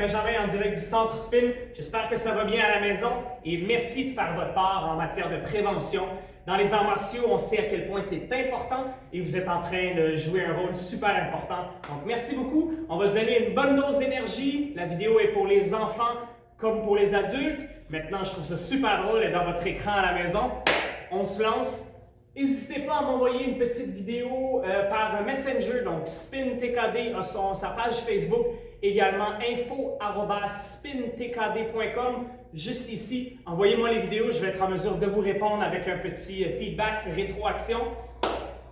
Benjamin en direct du Centre Spin. J'espère que ça va bien à la maison et merci de faire votre part en matière de prévention. Dans les arts martiaux, on sait à quel point c'est important et vous êtes en train de jouer un rôle super important. Donc merci beaucoup. On va se donner une bonne dose d'énergie. La vidéo est pour les enfants comme pour les adultes. Maintenant, je trouve ça super drôle d'être dans votre écran à la maison. On se lance. N'hésitez pas à m'envoyer une petite vidéo par Messenger, donc SpinTKD a sa page Facebook, également info@spintkd.com, juste ici. Envoyez-moi les vidéos, je vais être en mesure de vous répondre avec un petit feedback, rétroaction.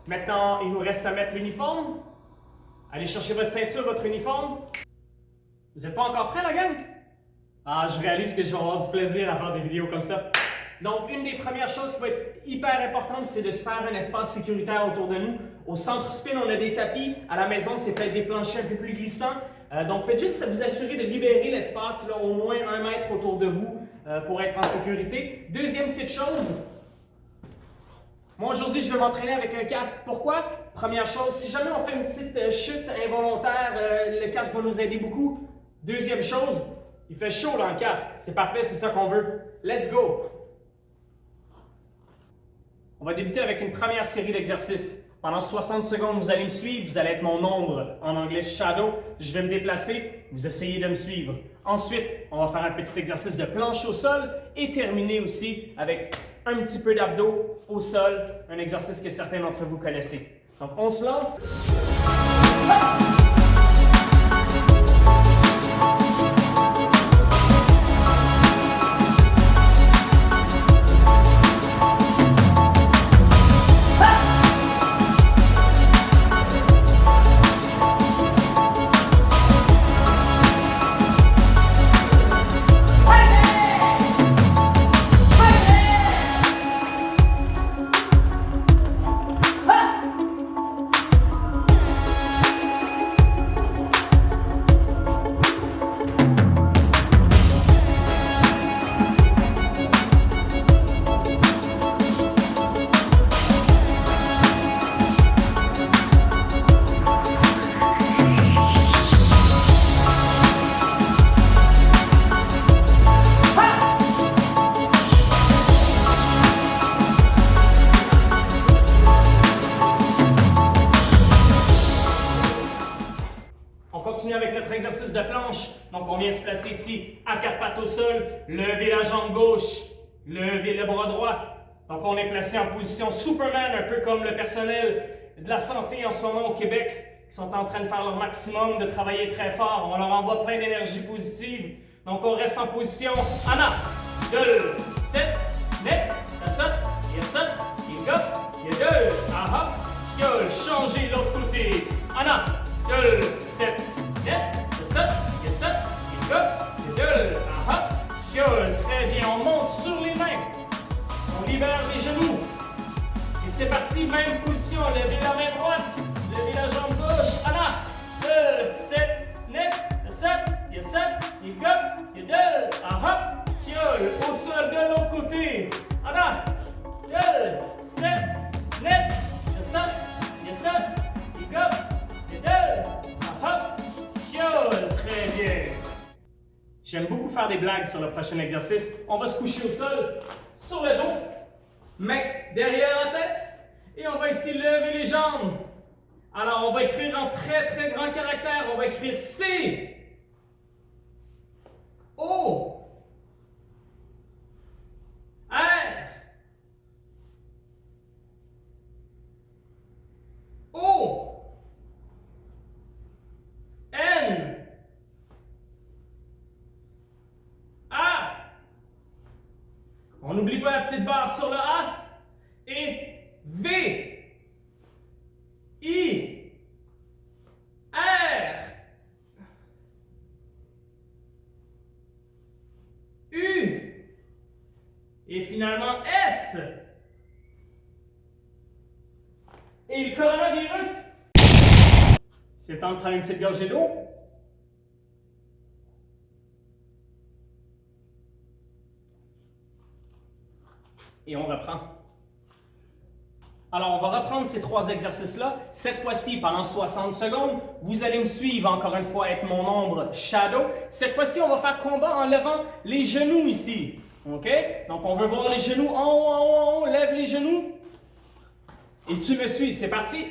Maintenant, il nous reste à mettre l'uniforme. Allez chercher votre ceinture, votre uniforme. Vous n'êtes pas encore prêts, la gang? Ah, je réalise que je vais avoir du plaisir à faire des vidéos comme ça. Donc, une des premières choses qui va être hyper importante, c'est de se faire un espace sécuritaire autour de nous. Au Centre Spin, on a des tapis. À la maison, c'est peut-être des planchers un peu plus glissants. Donc, faites juste vous assurer de libérer l'espace, au moins 1 mètre autour de vous pour être en sécurité. Deuxième petite chose, moi aujourd'hui, je vais m'entraîner avec un casque. Pourquoi? Première chose, si jamais on fait une petite chute involontaire, le casque va nous aider beaucoup. Deuxième chose, il fait chaud dans le casque. C'est parfait, c'est ça qu'on veut. Let's go! On va débuter avec une première série d'exercices. Pendant 60 secondes, vous allez me suivre. Vous allez être mon ombre, en anglais shadow. Je vais me déplacer. Vous essayez de me suivre. Ensuite, on va faire un petit exercice de planche au sol et terminer aussi avec un petit peu d'abdos au sol. Un exercice que certains d'entre vous connaissez. Donc, on se lance. On continue avec notre exercice de planche. Donc, on vient se placer ici à 4 pattes au sol, lever la jambe gauche, lever le bras droit. Donc, on est placé en position Superman, un peu comme le personnel de la santé en ce moment au Québec, qui sont en train de faire leur maximum, de travailler très fort. On leur envoie plein d'énergie positive. Donc, on reste en position. Anna, 2, 7, net, 7, il y a 7, il y a 2, aha, il y a changé l'autre côté. Anna, 2, 7, net, 7, il y a 7, il y a 2, aha, très bien, on monte sur les mains, on libère les genoux, et c'est parti, même position, levez la main droite, levez la jambe gauche, Anna, 2, 7, net, 7, il y a 7, il y a 2, aha, au sol de l'autre côté, Anna, 2, 7, net, 7, il y a 7, il y a 2, très bien. J'aime beaucoup faire des blagues sur le prochain exercice. On va se coucher au sol, sur le dos, main derrière la tête, et on va ici lever les jambes. Alors, on va écrire en très très grand caractère. On va écrire C, O, R, O, N, A. On n'oublie pas la petite barre sur le A. Et V, I, R, U. Et finalement S. Et le coronavirus. C'est temps de prendre une petite gorgée d'eau. Et on reprend. Alors, on va reprendre ces 3 exercices-là. Cette fois-ci, pendant 60 secondes, vous allez me suivre, encore une fois, être mon ombre shadow. Cette fois-ci, on va faire combat en levant les genoux ici. OK? Donc, on veut voir les genoux en haut, en haut, en haut. Lève les genoux. Et tu me suis. C'est parti.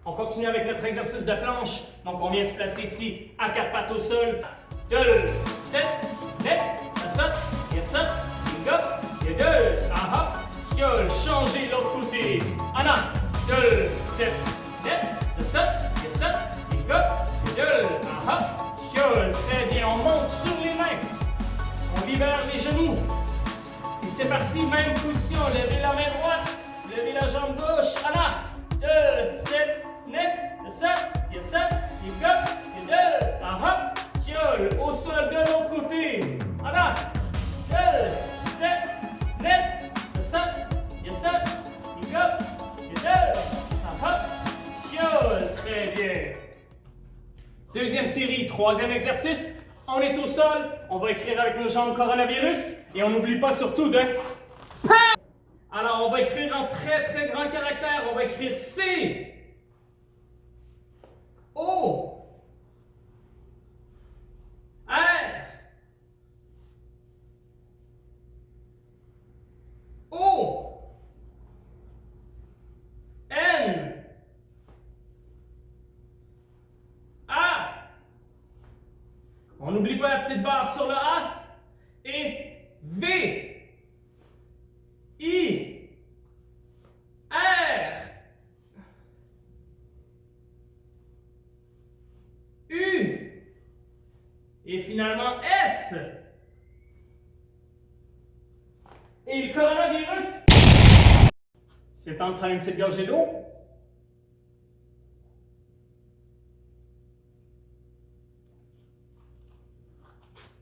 On continue avec notre exercice de planche. Donc, on vient se placer ici à 4 pattes au sol. 2, 7, 9, 7, et 7, et go, et 2, aha, gueule, changez l'autre côté. Anna, 2, 7, 9, 7, et 7, et go, et 2, aha, gueule, très bien, on monte sur les mains. On libère les genoux. Et c'est parti, même position, levez la main droite, levez la jambe gauche. Anna, 2, 7, 9, 7, et 7, et go, et 2, aha, gueule, au sol de l'autre côté. Anna, 2, 7, 9, 7, et 7, et go, et 2, aha, gueule, très bien. Deuxième série, 3e exercice. On est au sol, on va écrire avec nos jambes coronavirus et on n'oublie pas surtout de... Alors, on va écrire en très très grand caractère. On va écrire C, O, R, O, N, A. On n'oublie pas la petite barre sur le A. Et V, I, R, U, et finalement S. Et le coronavirus, c'est le temps de prendre une petite gorgée d'eau.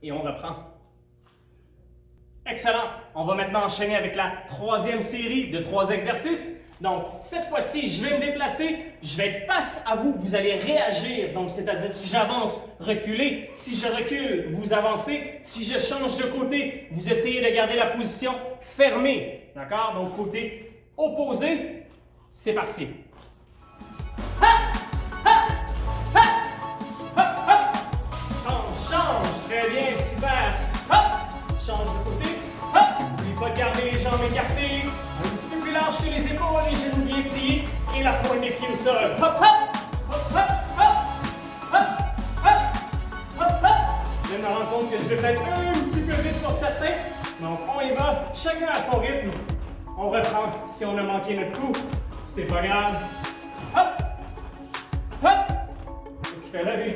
Et on reprend. Excellent. On va maintenant enchaîner avec la 3e série de 3 exercices. Donc, cette fois-ci, je vais me déplacer, je vais être face à vous, vous allez réagir. Donc, c'est-à-dire si j'avance, reculez. Si je recule, vous avancez. Si je change de côté, vous essayez de garder la position fermée. D'accord? Donc, côté opposé, c'est parti. Très bien, super. Hop, change de côté. Hop, n'oublie pas de garder les jambes écartées. Un petit peu plus large que les épaules, les genoux bien pliés et la pointe des pieds au sol. Hop, hop, hop, hop, hop, hop, hop, hop, hop. Je viens de me rendre compte que je vais peut-être un petit peu vite pour certains. Donc, on y va, chacun à son rythme. On reprend. Si on a manqué notre coup, c'est pas grave. Hop, hop. Qu'est-ce qu'il fait là, lui?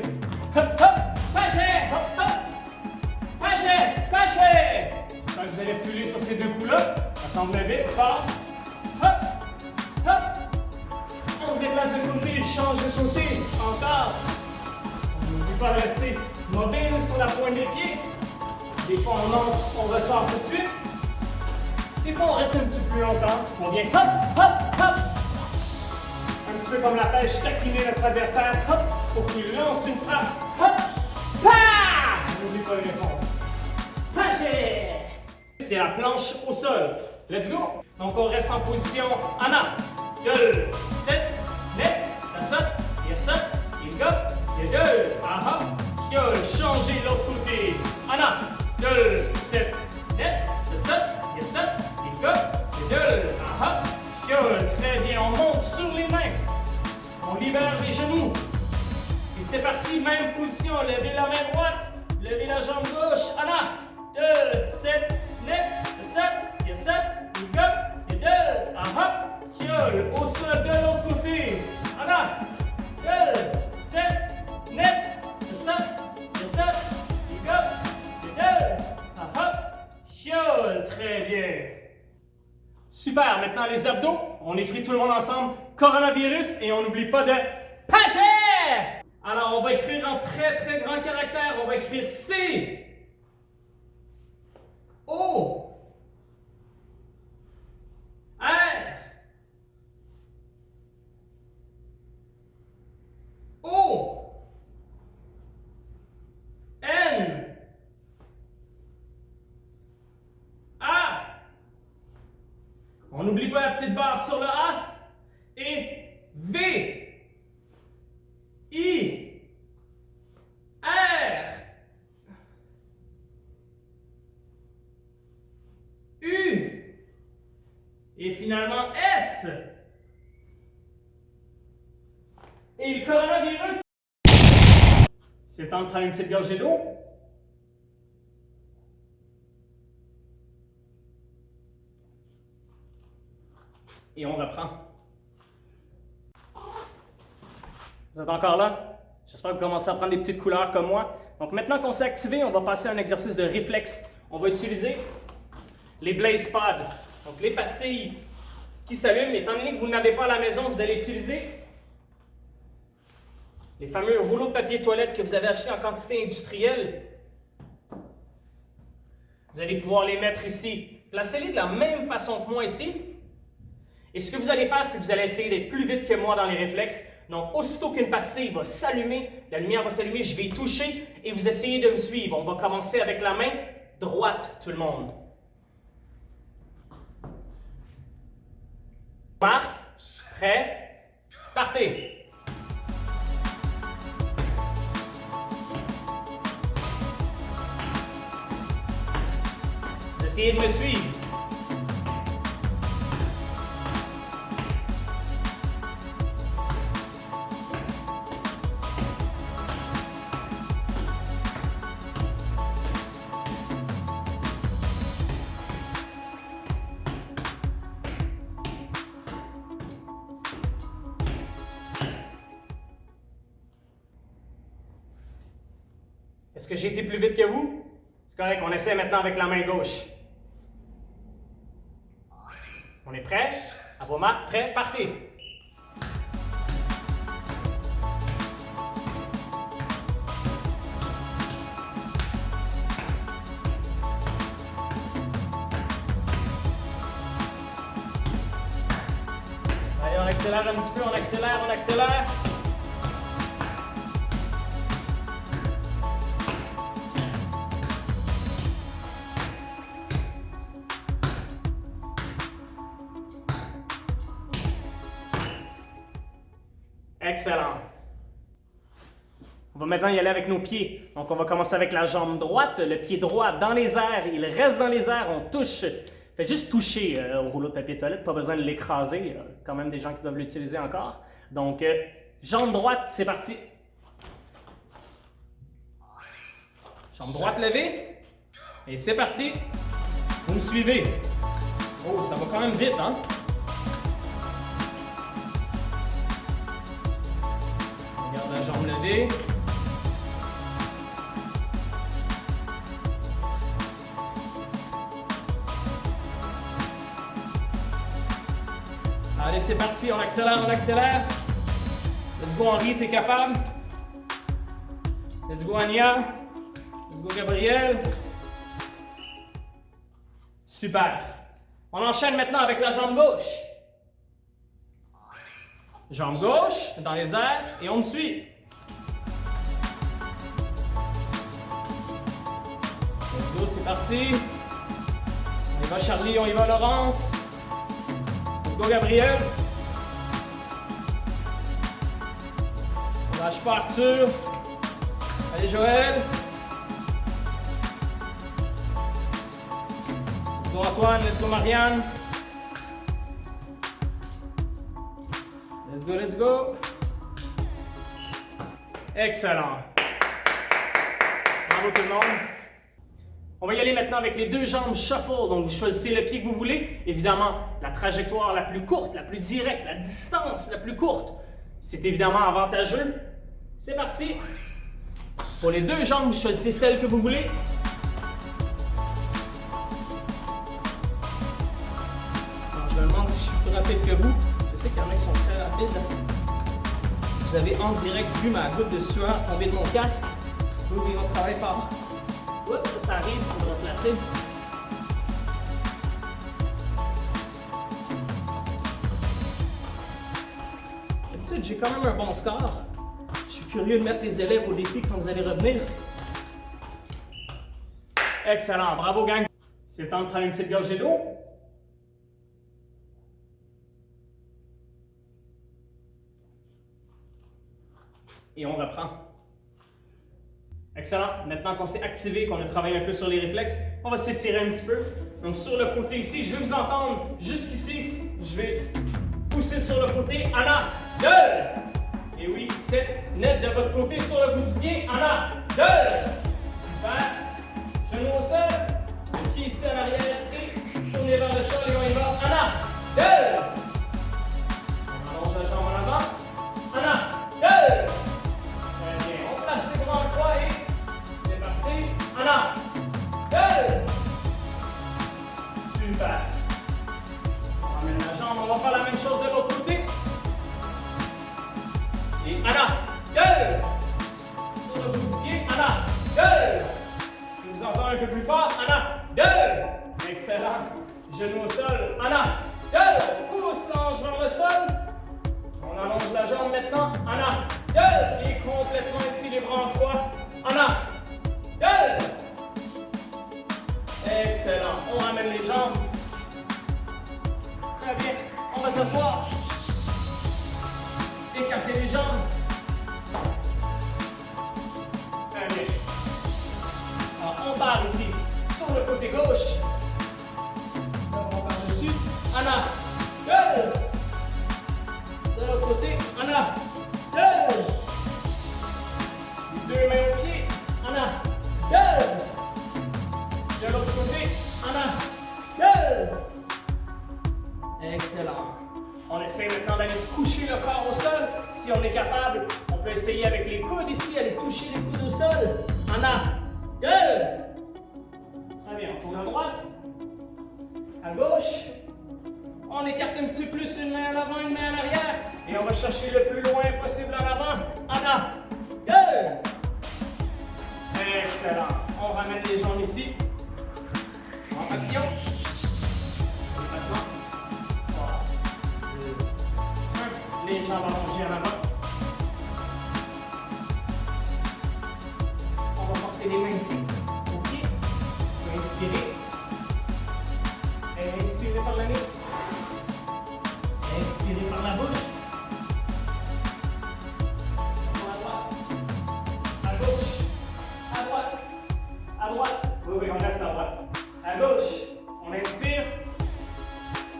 Hop, hop, pachet, hop, hop. Pachet! Quand vous allez reculer sur ces 2 coups-là, ça semble vite, fort. Hop! Hop! On se déplace de côté, change de côté, encore. On n'oublie pas de rester mobile sur la pointe des pieds. Des fois on monte, on ressort tout de suite. Des fois on reste un petit peu plus longtemps. On vient hop, hop, hop. Un petit peu comme la pêche, taquiner notre adversaire. Hop! Pour qu'il lance une frappe. Hop! Pah! N'oublie pas de répondre. C'est la planche au sol. Let's go! Donc on reste en position Anna. 2, 7, 9, 7, et 7, et go, et 2, aha, Fiole, changez l'autre côté. Anna, gueule, 7, net, c'est ça, il y a ça, il go, et gueule, aha, fiole, très bien, on monte sur les mains. On libère les genoux. Et c'est parti, même position, levez la main droite, levez la jambe gauche. Anna, 2, 7, net, c'est ça, il y a ça, il go, et 2, aha, fiole, au sol de l'autre côté. Anna, 2, 7, net, c'est ça, il y a ça, il go, et 2, aha, fiole, très bien. Super, maintenant les abdos, on écrit tout le monde ensemble, coronavirus, et on n'oublie pas de Paget! Alors on va écrire en très très grand caractère, on va écrire C, O, R, O, N, A. On n'oublie pas la petite barre sur le A. Et V, I, R, U, et finalement S. Et le coronavirus, c'est le temps de prendre une petite gorgée d'eau. Et on reprend. Vous êtes encore là? J'espère que vous commencez à prendre des petites couleurs comme moi. Donc maintenant qu'on s'est activé, on va passer à un exercice de réflexe. On va utiliser les Blaze Pods, donc les pastilles qui s'allument. Étant donné que vous n'avez pas à la maison, vous allez utiliser les fameux rouleaux de papier toilette que vous avez achetés en quantité industrielle. Vous allez pouvoir les mettre ici. Placez-les de la même façon que moi ici. Et ce que vous allez faire, c'est que vous allez essayer d'être plus vite que moi dans les réflexes. Donc, aussitôt qu'une pastille va s'allumer, la lumière va s'allumer, je vais y toucher et vous essayez de me suivre. On va commencer avec la main droite, tout le monde. Marc, prêt, partez. Vous essayez de me suivre. Est-ce que j'ai été plus vite que vous? C'est correct, on essaie maintenant avec la main gauche. On est prêt? À vos marques, prêt, partez! Allez, on accélère un petit peu, on accélère, on accélère. Excellent. On va maintenant y aller avec nos pieds. Donc, on va commencer avec la jambe droite, le pied droit dans les airs. Il reste dans les airs, on touche. Faites juste toucher au rouleau de papier toilette, pas besoin de l'écraser. Il y a quand même des gens qui doivent l'utiliser encore. Donc, jambe droite, c'est parti. Jambe droite levée. Et c'est parti. Vous me suivez. Oh, ça va quand même vite, hein? Garde la jambe levée. Allez, c'est parti, on accélère, on accélère. Let's go Henri, t'es capable. Let's go Ania. Let's go Gabriel. Super. On enchaîne maintenant avec la jambe gauche. Jambe gauche, dans les airs, et on me suit. Let's go, c'est parti. On y va Charlie, on y va Laurence. Let's go Gabriel. On lâche pas Arthur. Allez, Joël. Let's go, Antoine. Let's go, Marianne. Let's go, let's go. Excellent. Bravo tout le monde. On va y aller maintenant avec les deux jambes shuffle. Donc, vous choisissez le pied que vous voulez. Évidemment, la trajectoire la plus courte, la plus directe, la distance la plus courte. C'est évidemment avantageux. C'est parti. Pour les deux jambes, vous choisissez celle que vous voulez. Alors, je me demande si je suis plus rapide que vous. Je sais qu'il y en a qui sont très rapides. Vous avez en direct vu ma goutte de sueur tomber de mon casque. Oui, on travaille fort. Oups, ça arrive, il faudra placer. D'habitude, j'ai quand même un bon score. Je suis curieux de mettre les élèves au défi quand vous allez revenir. Excellent, bravo gang. C'est le temps de prendre une petite gorgée d'eau. Et on reprend. Excellent. Maintenant qu'on s'est activé, qu'on a travaillé un peu sur les réflexes, on va s'étirer un petit peu. Donc sur le côté ici, je vais vous entendre jusqu'ici. Je vais pousser sur le côté. Anna, gueule! Et oui, 7 net de votre côté sur le bout du pied. Anna, gueule! Super. Genou au sol. Le pied ici en arrière. Et tournez vers le sol et on y va. Anna, gueule! On allonge la jambe en avant. Anna, gueule! Très bien. On place les bras en croix et c'est parti. Anna, gueule! Super. On ramène la jambe. On va faire la même chose de l'autre côté. Et Anna, gueule! Sur le bout du pied, Anna, gueule! Je vous entends un peu plus fort, Anna, gueule! Excellent. Genou au sol, Anna, gueule! Pousse l'ange vers le sol. On allonge la jambe maintenant, Anna, gueule! Et complètement ici les bras en croix, Anna, gueule! Excellent. On ramène les jambes. Très bien. On va s'asseoir. Écartez les jambes. Très bien. Alors, on part ici, sur le côté gauche. On part dessus. Anna, gueule! De l'autre côté, Anna, gueule! Les deux mains au pied, Anna, gueule! De l'autre côté, Anna, gueule! Excellent. On essaie maintenant d'aller coucher le corps au sol. Si on est capable, on peut essayer avec les coudes ici, aller toucher les coudes au sol. Anna, gueule! Très bien, on tourne à droite, à gauche. On écarte un petit peu plus une main en avant, une main en arrière. Et on va chercher le plus loin possible en avant. Anna, gueule! Excellent. On ramène les jambes ici. En papillon. Les jambes allongées en avant. On va porter les mains ici, au pied. On va inspirer. Inspirez par le nez. Expirez par la bouche. À droite. À gauche. À droite. À droite. Oui, oui, on reste à droite. À gauche. On inspire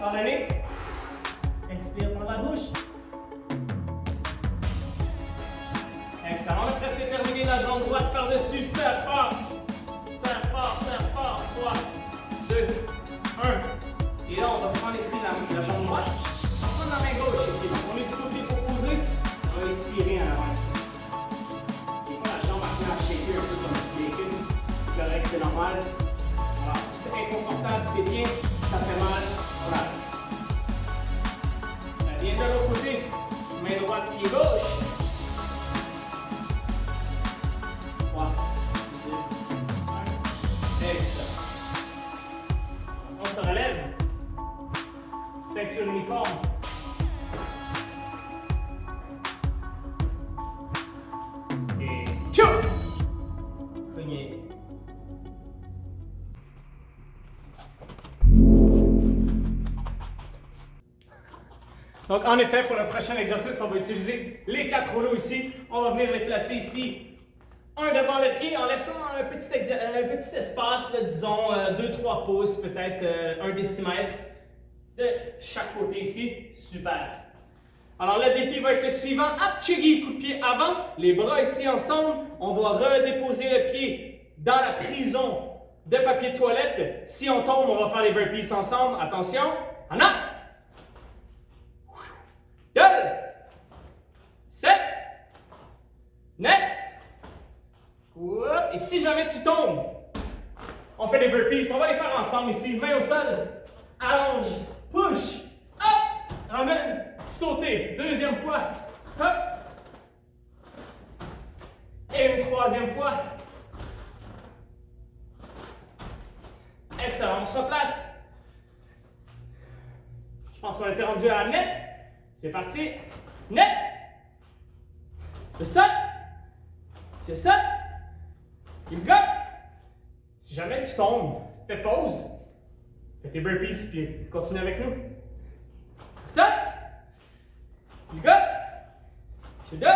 par le nez. Inspire par la bouche. Excellent. On a presque terminé la jambe droite par-dessus. Serre fort. Serre fort, serre fort. 3, 2, 1. Et là, on va prendre ici la jambe droite. On va prendre la main gauche ici. Donc, on est du côté proposé. On va étirer en avant. Et pas la jambe à shaker un peu comme du bacon. C'est correct, c'est normal. Alors, si c'est inconfortable, c'est bien. Si ça fait mal, voilà. Ça vient de l'autre côté. Main droite, pied gauche. 3, 2, 1. Excellent. On se relève. Ceinture uniforme. Et tchou! Poignée. Donc, en effet, pour le prochain exercice, on va utiliser les 4 rouleaux ici. On va venir les placer ici un devant le pied en laissant un petit espace, là, disons 2-3 pouces, peut-être 1 décimètre de chaque côté ici. Super. Alors le défi va être le suivant. Apchigi, coup de pied avant, les bras ici ensemble. On doit redéposer le pied dans la prison de papier de toilette. Si on tombe, on va faire les burpees ensemble. Attention. Anna. Gueule. 7. Net. Et si jamais tu tombes, on fait des burpees. On va les faire ensemble ici. Main au sol. Allonge. Push. Hop. Ramène. Sauter. Deuxième fois. Hop. Et une troisième fois. Excellent. On se replace. Je pense qu'on était rendu à net. C'est parti. Net. Je saute. Je saute. Il gobe. Si jamais tu tombes, fais pause. Fais tes burpees puis continue avec nous. Saute. Il gobe. Je donne.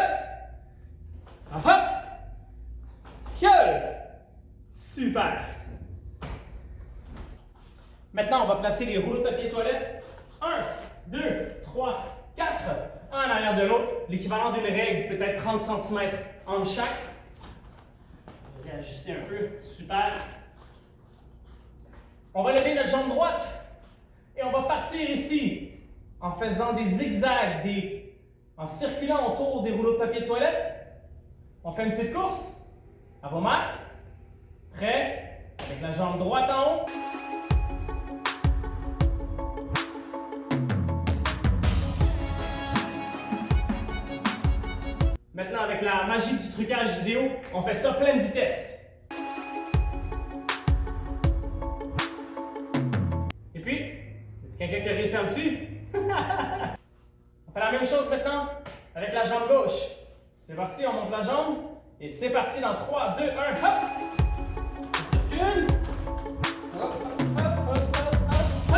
Hop. Gueule. Super. Maintenant, on va placer les rouleaux de papier toilette. 1, 2, 3, 4. Un en arrière de l'autre. L'équivalent d'une règle, peut-être 30 cm entre chaque. On va réajuster un peu. Super. On va lever notre jambe droite. Et on va partir ici en faisant des zigzags, en circulant autour des rouleaux de papier de toilette. On fait une petite course. À vos marques. Prêt? Avec la jambe droite en haut. Maintenant, avec la magie du trucage vidéo, on fait ça pleine vitesse. Et puis, y a quelqu'un qui a réussi à me suivre? On fait la même chose maintenant avec la jambe gauche. C'est parti, on monte la jambe. Et c'est parti dans 3, 2, 1, hop! On circule. Hop, hop, hop, hop, hop, hop.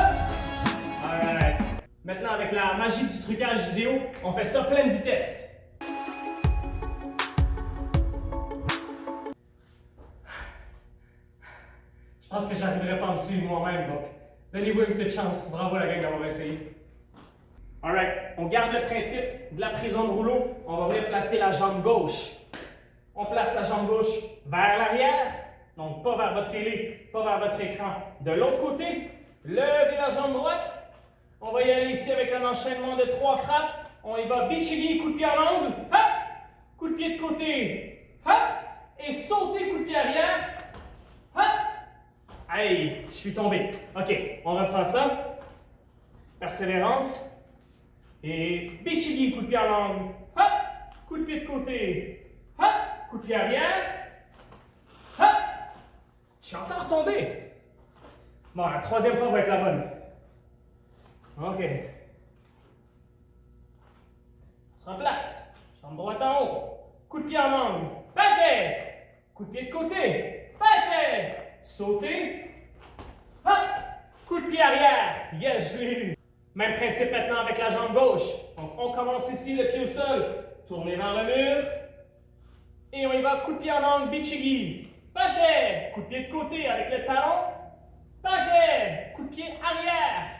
Alright. Maintenant, avec la magie du trucage vidéo, on fait ça pleine vitesse. Je pense que j'arriverai pas à me suivre moi-même, donc donnez-vous une petite chance. Bravo la gang d'avoir essayé. Alright, on garde le principe de la prison de rouleau. On va venir placer la jambe gauche. On place la jambe gauche vers l'arrière, donc pas vers votre télé, pas vers votre écran. De l'autre côté, levez la jambe droite. On va y aller ici avec un enchaînement de 3 frappes. On y va bichigi, coup de pied en angle, hop, coup de pied de côté, hop, et sauter, coup de pied arrière, hop. Aïe, je suis tombé. OK, on reprend ça. Persévérance. Et bichigi, coup de pied en angle, hop, coup de pied de côté, hop, coup de pied arrière, hop. Je suis encore tombé. Bon, la troisième fois va être la bonne. OK. On se replace. Jambe droite en haut. Coup de pied en angle. Pachet. Coup de pied de côté. Pachet. Sauter. Hop. Coup de pied arrière. Yes, je l'ai eu. Même principe maintenant avec la jambe gauche. Donc, on commence ici, le pied au sol. Tournez vers le mur. Et on y va. Coup de pied en angle. Bichigi. Pachet. Coup de pied de côté avec le talon. Pachet. Coup de pied arrière.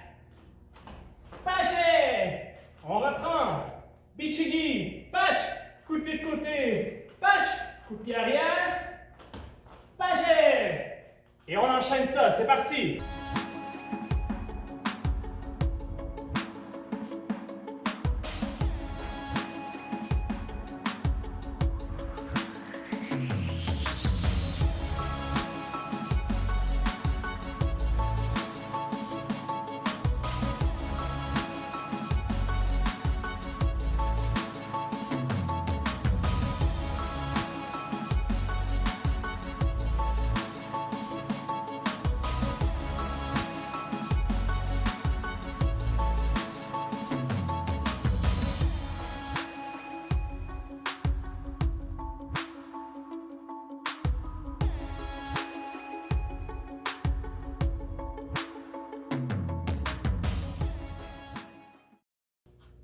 Pachet. On reprend. Bichigi. Pache. Coup de pied de côté. Pache. Coup de pied arrière. Pachet. Et on enchaîne ça. C'est parti.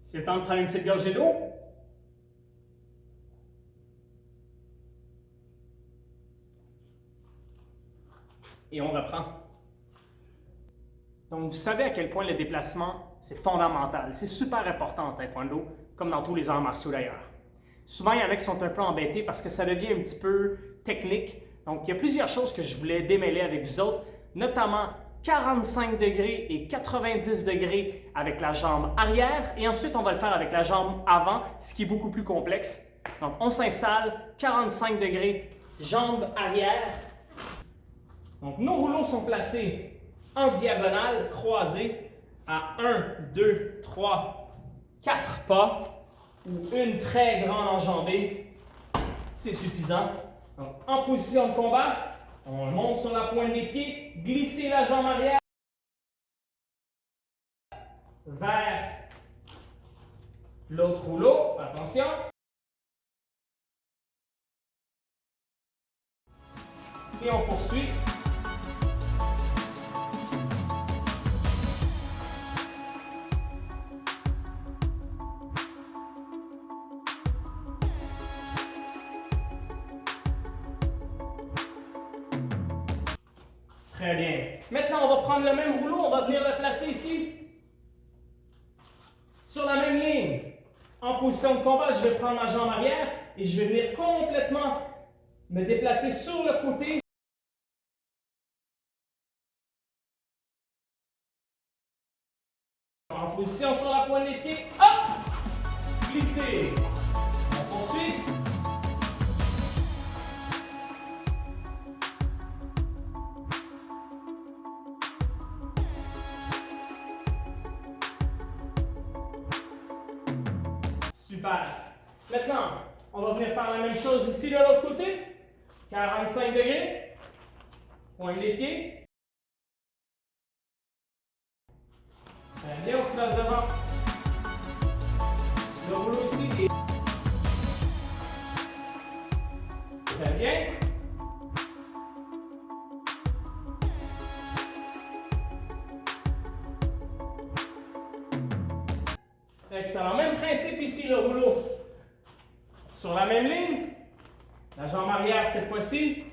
C'est le temps de prendre une petite gorgée d'eau. Et on reprend. Donc, vous savez à quel point le déplacement, c'est fondamental. C'est super important en taekwondo, comme dans tous les arts martiaux d'ailleurs. Souvent, il y en a qui sont un peu embêtés parce que ça devient un petit peu technique. Donc, il y a plusieurs choses que je voulais démêler avec vous autres, notamment 45 degrés et 90 degrés avec la jambe arrière. Et ensuite, on va le faire avec la jambe avant, ce qui est beaucoup plus complexe. Donc, on s'installe, 45 degrés, jambe arrière. Donc, nos rouleaux sont placés en diagonale, croisés à 1, 2, 3, 4 pas ou une très grande enjambée. C'est suffisant. Donc, en position de combat, on monte sur la pointe des pieds, glisser la jambe arrière vers l'autre rouleau. Attention. Et on poursuit. Très bien. Maintenant, on va prendre le même rouleau, on va venir le placer ici, sur la même ligne. En position de combat, je vais prendre ma jambe arrière et je vais venir complètement me déplacer sur le côté. En position sur la pointe des pieds, hop! Glisser. On poursuit. Super. Maintenant, on va venir faire la même chose ici de l'autre côté. 45 degrés. Pointe des pieds. Très bien, on se place devant le rouleau ici. Très bien. Excellent. Même principe ici, le rouleau. Sur la même ligne. La jambe arrière cette fois-ci.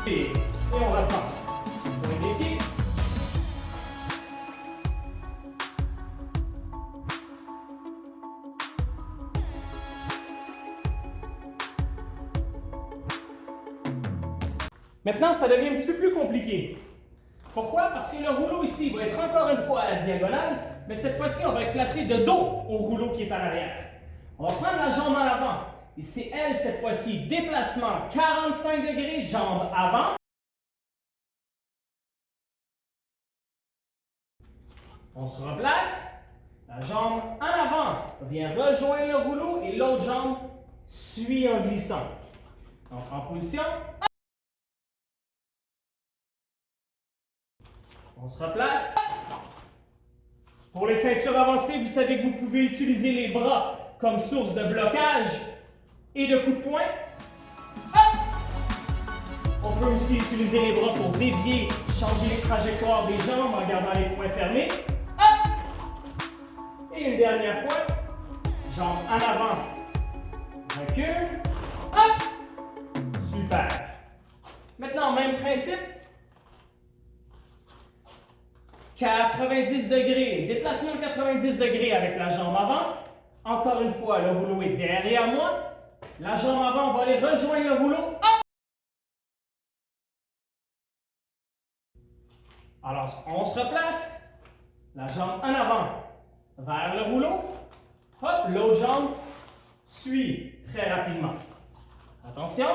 Et on reprend. Pointe des pieds. Maintenant, ça devient un petit peu plus compliqué. Pourquoi? Parce que le rouleau ici va être encore une fois à la diagonale, mais cette fois-ci, on va être placé de dos au rouleau qui est en arrière. On va prendre la jambe en avant. Et c'est elle, cette fois-ci, déplacement 45 degrés, jambe avant. On se replace. La jambe en avant vient rejoindre le rouleau et l'autre jambe suit en glissant. Donc, en position. On se replace. Pour les ceintures avancées, vous savez que vous pouvez utiliser les bras comme source de blocage et de coups de poing. Hop! On peut aussi utiliser les bras pour dévier, changer les trajectoires des jambes en gardant les poings fermés. Hop! Et une dernière fois, jambes en avant, recule. Hop! Super. Maintenant, même principe. 90 degrés, déplacement 90 degrés avec la jambe avant. Encore une fois, le rouleau est derrière moi. La jambe avant va aller rejoindre le rouleau. Hop! Alors, on se replace. La jambe en avant vers le rouleau. Hop, l'autre jambe suit très rapidement. Attention.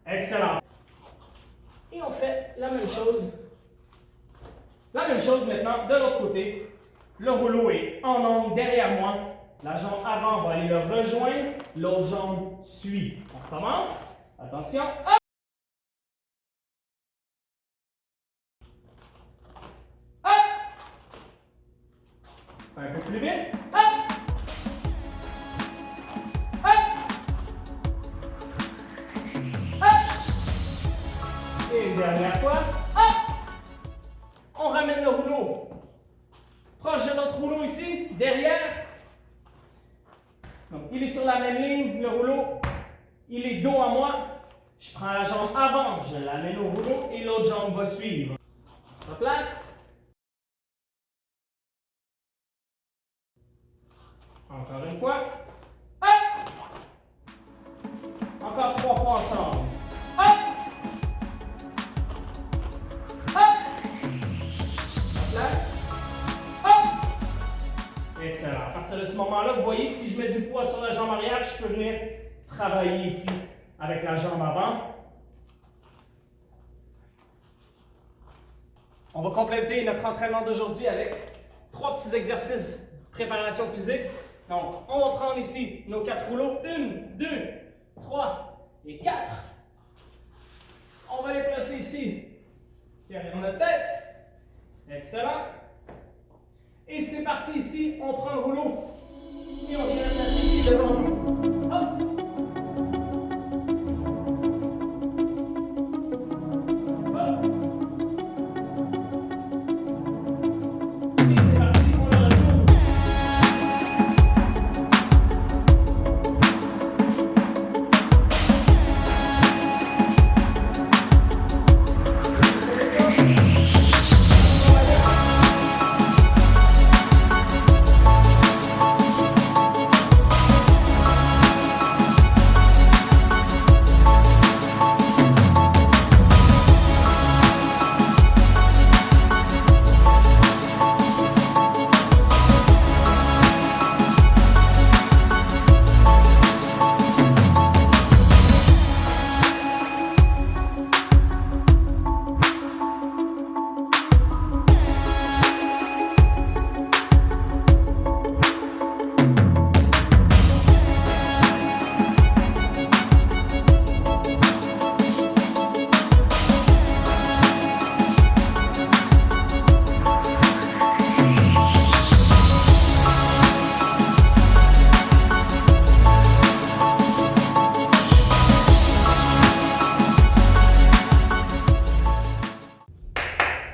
Excellent. Et on fait la même chose. La même chose maintenant de l'autre côté. Le rouleau est en ongle derrière moi. La jambe avant va aller le rejoindre. L'autre jambe suit. On recommence. Attention. Hop! Hop! Un peu plus vite. Hop! Et une dernière fois. Hop! derrière. Donc, il est sur la même ligne, le rouleau. Il est dos à moi. Je prends la jambe avant, je l'amène au rouleau et l'autre jambe va suivre. Je place. Encore une fois. Hop! Encore 3 fois ensemble. Hop! Hop! Je place. Hop! Excellent. À partir de ce moment-là, vous voyez, si je mets du poids sur la jambe arrière, je peux venir travailler ici avec la jambe avant. On va compléter notre entraînement d'aujourd'hui avec 3 petits exercices de préparation physique. Donc, on va prendre ici nos 4 rouleaux. 1, 2, 3 et 4. On va les placer ici, derrière notre tête. Excellent. Et c'est parti ici, on prend le rouleau et on vient le placer ici devant nous. Hop!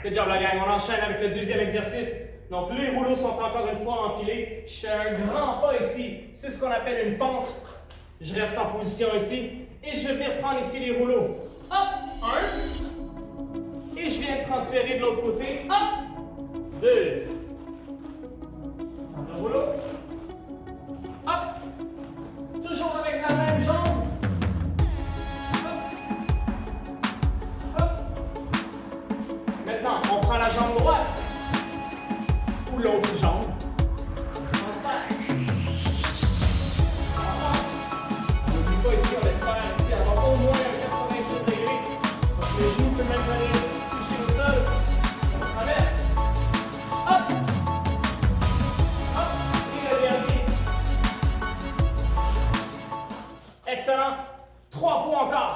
Good job la gang, on enchaîne avec le deuxième exercice. Donc les rouleaux sont encore une fois empilés. Je fais un grand pas ici, c'est ce qu'on appelle une fente. Je reste en position ici et je vais venir prendre ici les rouleaux. Hop, 1. Et je viens transférer de l'autre côté. Hop, 2. Le rouleau. Hop, toujours avec la même jambe. Maintenant, on prend la jambe droite ou l'autre jambe. Transfert. On n'oublie pas ici, on laisse faire ici avoir au moins un 90 degrés. Donc les genoux peuvent même venir toucher au sol. On traverse. Hop! Hop! Et le dernier. Excellent. 3 fois encore.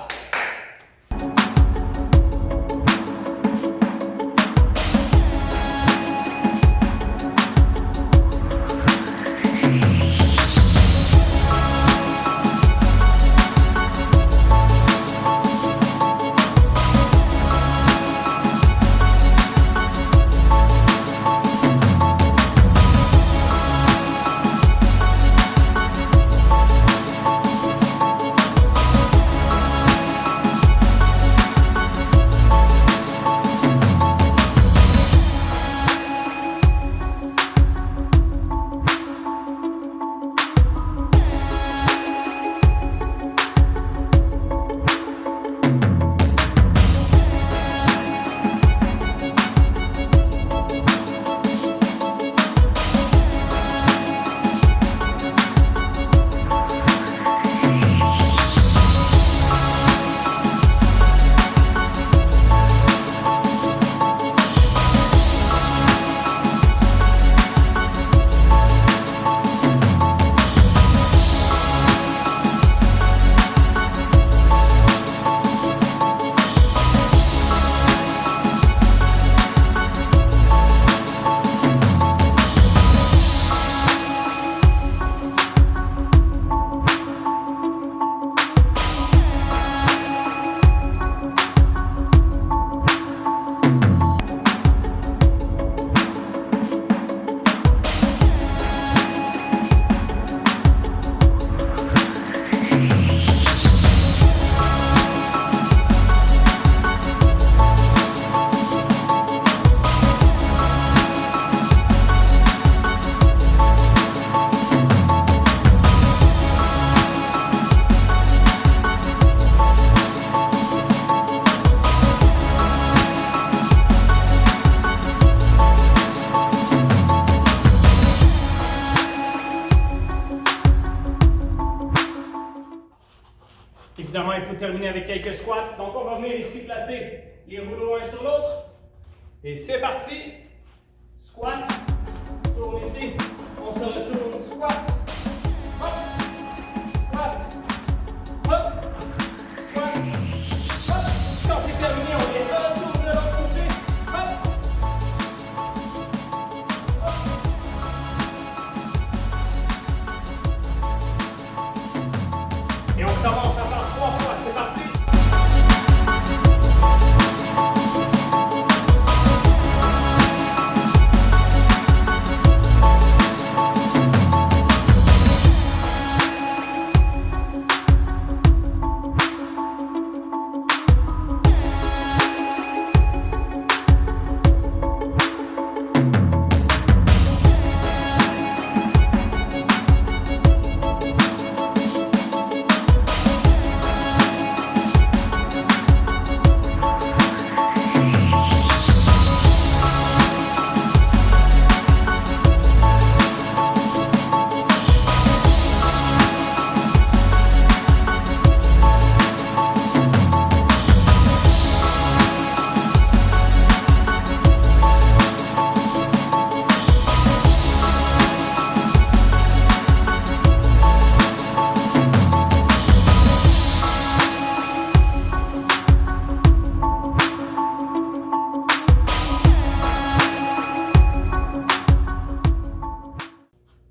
Évidemment, il faut terminer avec quelques squats. Donc, on va venir ici placer les rouleaux un sur l'autre. Et c'est parti. Squat. Tourne ici. On se retourne. Squat. Hop. Squat. Hop. Squat. Hop. Quand c'est terminé, on vient de retourner de l'autre côté. Hop. Hop. Et on commence à faire 3 fois. C'est parti.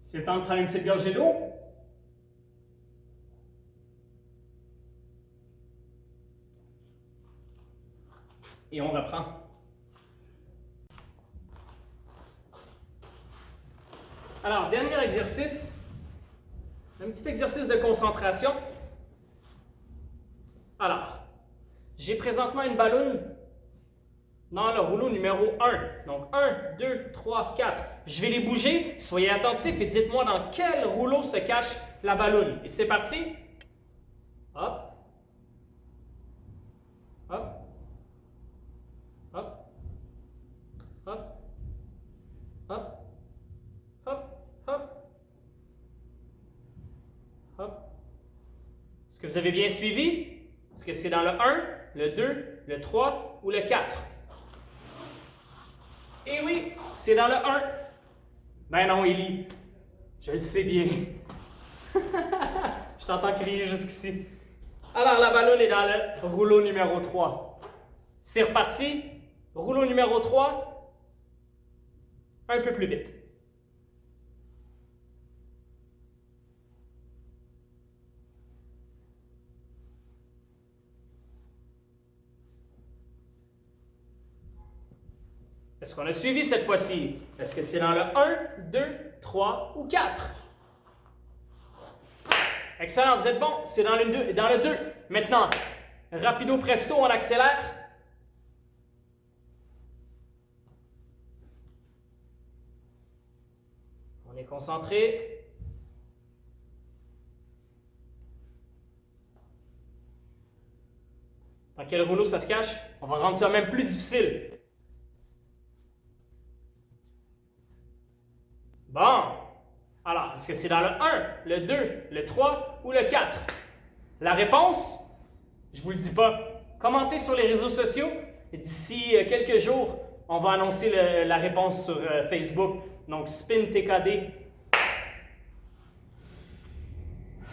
C'est le temps de prendre une petite gorgée d'eau. Et on reprend. Alors, dernier exercice. Un petit exercice de concentration. Alors, j'ai présentement une balloune dans le rouleau numéro 1. Donc 1, 2, 3, 4. Je vais les bouger. Soyez attentifs et dites-moi dans quel rouleau se cache la balloune. Et c'est parti. Hop. Hop. Hop. Hop. Hop. Hop. Hop. Hop. Est-ce que vous avez bien suivi? Est-ce que c'est dans le 1, le 2, le 3 ou le 4? Eh oui, c'est dans le 1. Ben non, Élie, je le sais bien. Je t'entends crier jusqu'ici. Alors, la balloune est dans le rouleau numéro 3. C'est reparti. Rouleau numéro 3. Un peu plus vite. Est-ce qu'on a suivi cette fois-ci? Est-ce que c'est dans le 1, 2, 3 ou 4? Excellent, vous êtes bon. C'est dans le 2. Maintenant, rapido presto, on accélère. On est concentré. Dans quel rouleau ça se cache? On va rendre ça même plus difficile. Bon. Alors, est-ce que c'est dans le 1, le 2, le 3 ou le 4? La réponse, je ne vous le dis pas. Commentez sur les réseaux sociaux. D'ici quelques jours, on va annoncer la réponse sur Facebook. Donc, Spin TKD.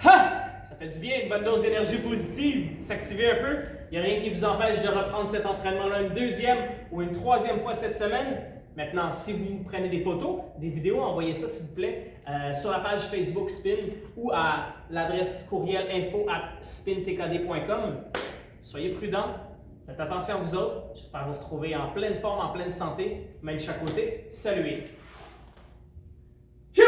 Ha! Ça fait du bien, une bonne dose d'énergie positive. S'activer un peu. Il n'y a rien qui vous empêche de reprendre cet entraînement-là une deuxième ou une troisième fois cette semaine. Maintenant, si vous prenez des photos, des vidéos, envoyez ça s'il vous plaît sur la page Facebook Spin ou à l'adresse courriel info@spintkd.com. Soyez prudents, faites attention à vous autres. J'espère vous retrouver en pleine forme, en pleine santé, main de chaque côté. Saluez! Ciao!